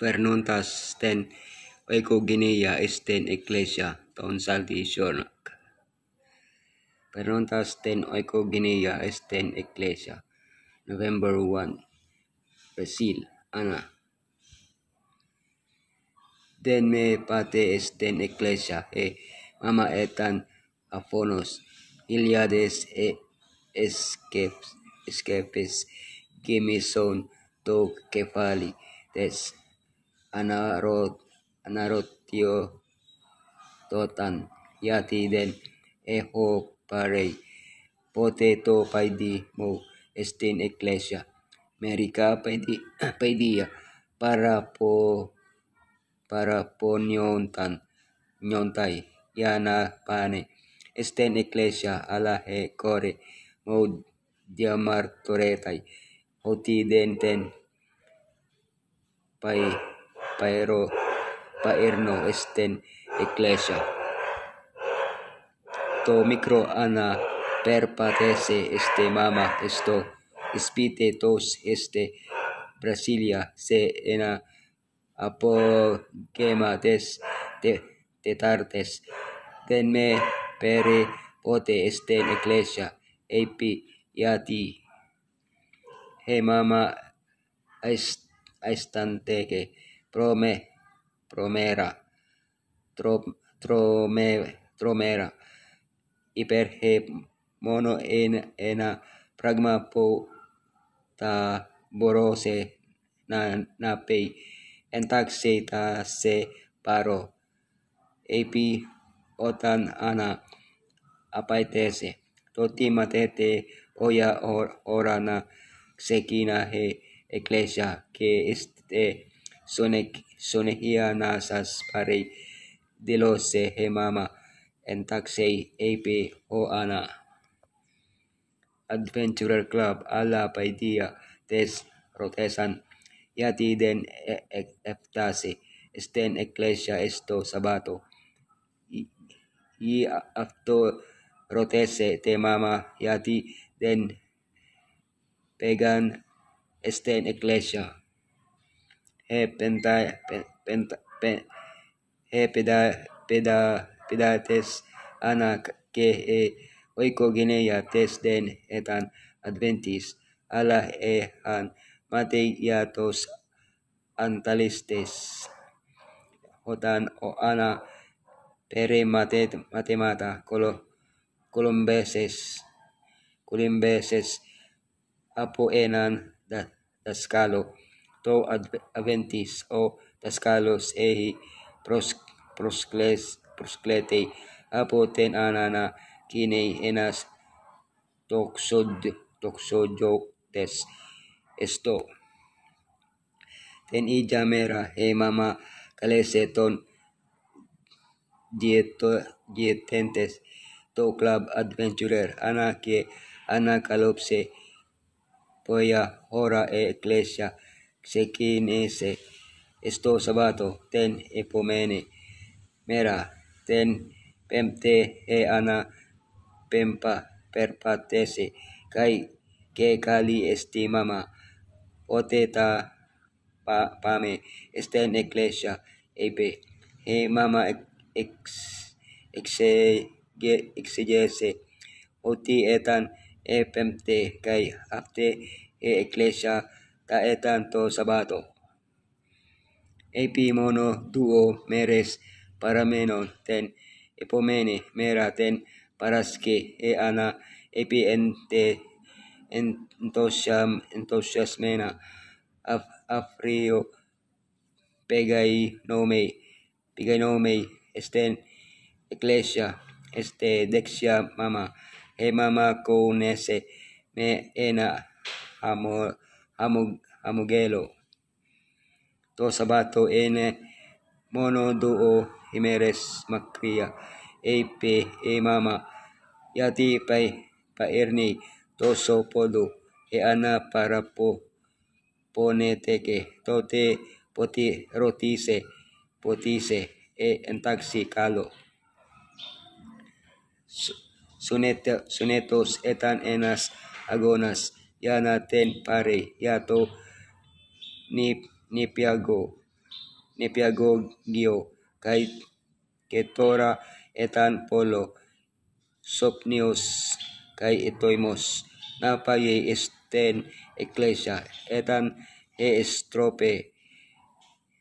Fernuntas ten oikoginea esten ecclesia ton salvationak. Fernuntas ten oikoginea esten ecclesia. November 1, Brazil, Ana. Den me pate esten ecclesia mama etan aphonos Iliades escapes gemison to kefali tes anarotio totan yati den eho parei potato paidi mo esten ecclesia America paidia para po nyontai yana pane esten ecclesia ala he core mo diamartoretai hoti den paerno esten ecclesia to micro ana per patese este mama esto spite tos este Brasilia se ena apogema tetartes ten me pere pote esten ecclesia epi yati he mama aistanteke tromera iper he mono ena pragma po ta borose na pei entaxe ta se paro epi otan ana apaitese toti matete oya orana sekina he ecclesia que este sonehia nasas parei dilose he mama entaxe epi o ana Adventurer Club ala paidia tes rotesan yati den eftase esten ecclesia esto sabato y afto rotese te mama yati den pegan esten ecclesia he pedates anak ke oikoginea tes den etan adventis ala han mateiatos antalistes hotan o ana pere matemata columbeses apo enan daskalo to adventis o daskalos ehi prosklete apo ten anana kinei enas toxojotes esto ten ija mera he mama kaleseton dietentes to club adventurer ana kalopse poya hora ecclesia sekinese esto sabato ten epomene mera ten pemte ana pempa perpatese kai ke kali esti mama oteta pame esten ecclesia epe he mama exegese oti etan pemte kai afte ecclesia ta etan to sabato epi mono duo meres paramenon ten epomene mera ten paraske ana epi entusiasmena afrio pegai nome esten ecclesia este dexia mama he mama konese me ena hamugelo to sabato ene mono duo himeres makria epe mama yati paerni to sopodo ana para poneteke tote potise entaxi kalo sonetos etan enas agonas yana ten pare yato ni piago nepiagogio kai ketora etan polo sopnios kai etoimos napaye esten ecclesia etan estrope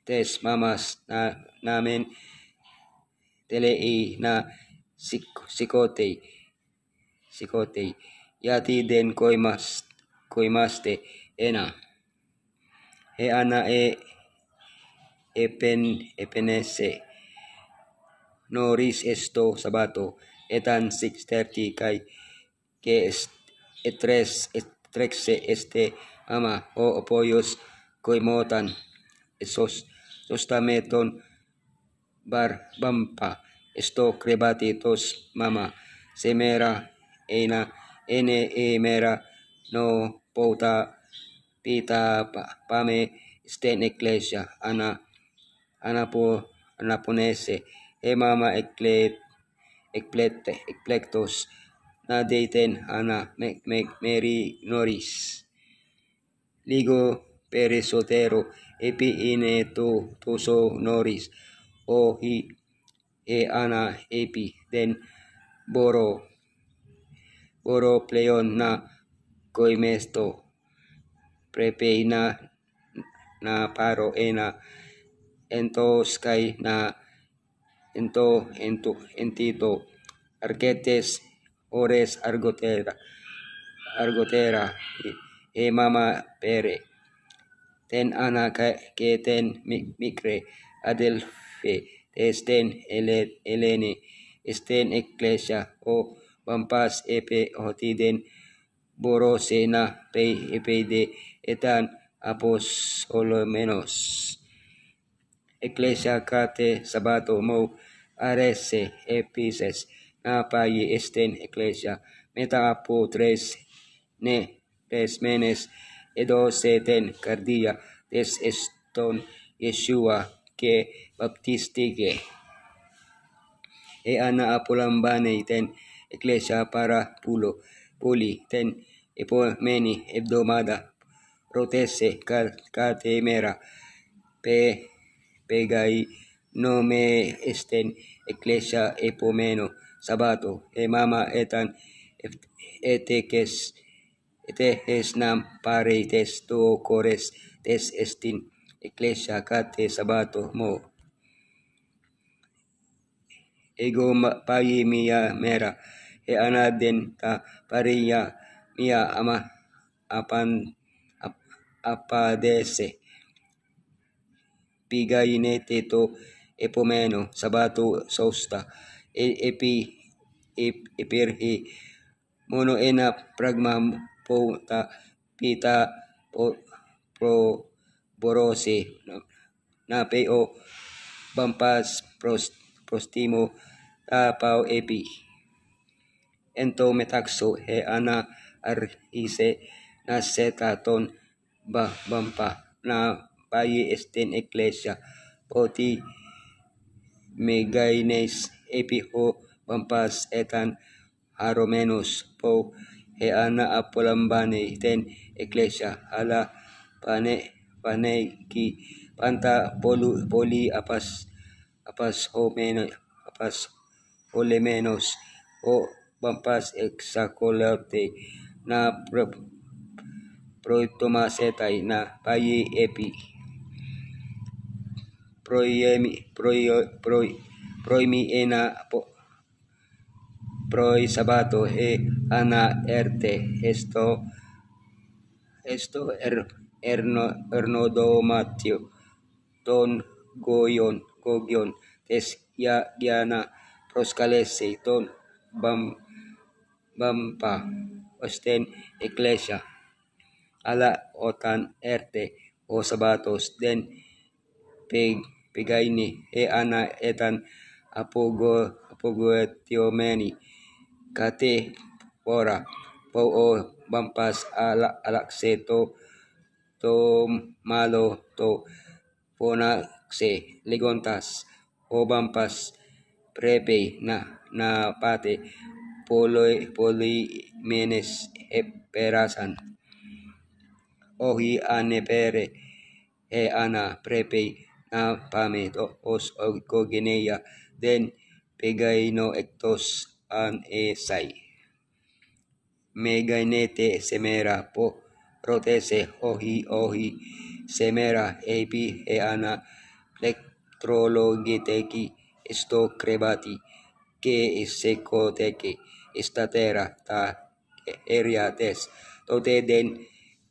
tes mamas na namen telei na sikotei yati den koimaste ena he ana epenese noris esto sabato etan 6:30 kai que etrexe este ama o apoyos koimotan esos sostameton bampa esto krebati tos mama semera ene emera no pota pita pame sten ecclesia anaponese e mama ekplectos na deiten ana meri noris ligo perisotero epi ine toso noris o hi e ana epi den boro pleon na koimesto prepei na paro ena entos kai na entito arquetes ores argotera e mama pere ten ana ke ten mikre adelfe esten elene esten ecclesia o bampas epe hotiden borosena pei epede etan apostolomenos ecclesia kate sabato mo arese epises napaye esten ecclesia meta apo tres menes edo seten cardia tes eston Yeshua que baptistige e ana apolambane ten ecclesia para puli ten epomeni hebdomada rotese catemera pegai nome esten ecclesia epomeno sabato e mama etan etehes nam pare tes to cores tes estin ecclesia kate sabato mo ego payi mia mera e anaden ta paria mia ama apadese pigainete to epomeno sabato sosta epirhi mono ena pragma po ta pita pro borose na peo bampas prostimo tapau epi ento metaxo he ana arhise na setaton bampa na payi esten ecclesia poti megaines epi ho bampas etan haromenos po he ana apolambane ten ecclesia ala paneki panta poli apas olemenos o bampas exacolate na proitomasetai na payi epi proimi ena proi sabato e ana erte esto ernodomatio ton gogion tes giana proscalese ton bampa osten ecclesia ala otan erte o sabatos den pegaini e ana etan apogoetiomeni kate pora po o bampas alakseto to malo to ponaxe legontas o bampas prepe na pate polimenes perasan ohi ane pere e ana prepe pame os oikogenea den pegaino ectos an esai. Megainete semera po protese ohi semera epi eana plectrologiteki esto crebati que secoteke estatera ta eriates tote den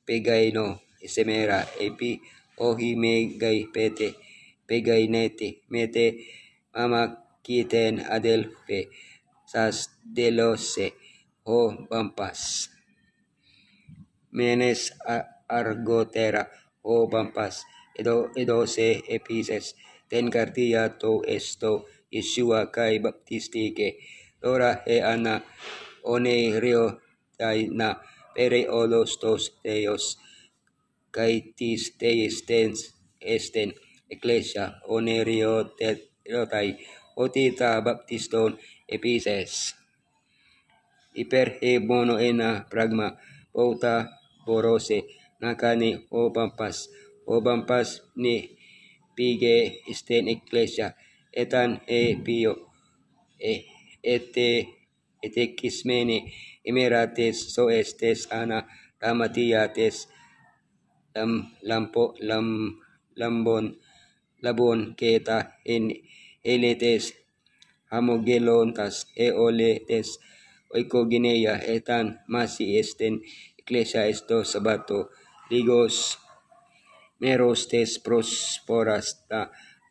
pegaino semera epi ohi megai pete pegainete mete mama kiten adelfe sas delose o bampas menes argotera o bampas edo se epises ten cartia to esto Yeshua kai baptistike ora e ana one rio tai na pere olos tos teos kai tis teis esten ecclesia one rio tai otita baptiston epises iper he bono ena pragma pota borose nakani o pampas ni pige isten ecclesia etan e pio ete kismene emerates so estes ana ramatiates labon keta en eletes hamogelontas oletes oikogenea etan masi esten ecclesia esto sabato ligos merostes prosporas ta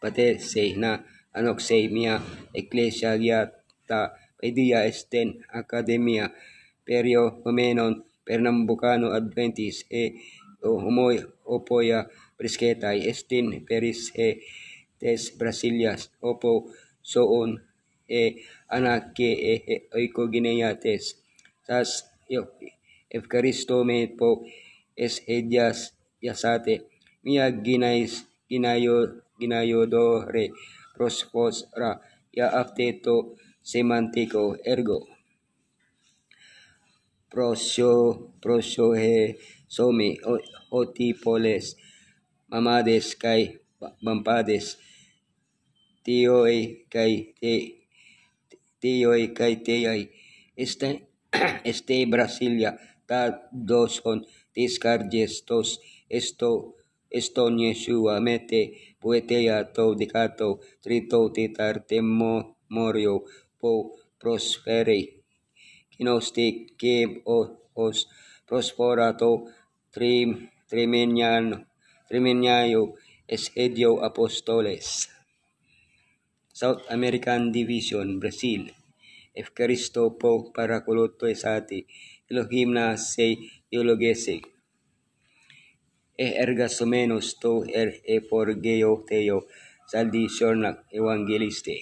patese na anoxei mia ecclesia ta pedia esten academia perio homenon pernambucano adventis humoi opoia presketai estin peris tes Brasilias opo soon anake oikogeneates sas Evkaristo me po es edias yasate mia ginayodore prospora ya afteto semantico ergo prosio he somi otipoles mamades kai bampades tioi kai teai este Brasilia ta doson tiscarges tos eston Yeshua mete poetea to decato trito titar temorio po prosperi kinostik ke os prosperato tremeniayo es edio apostoles South American Division Brazil Evkaristo po para kuluto esati Elohim na se teologese ergasomenos to porgeo teo saldi sornak evangeliste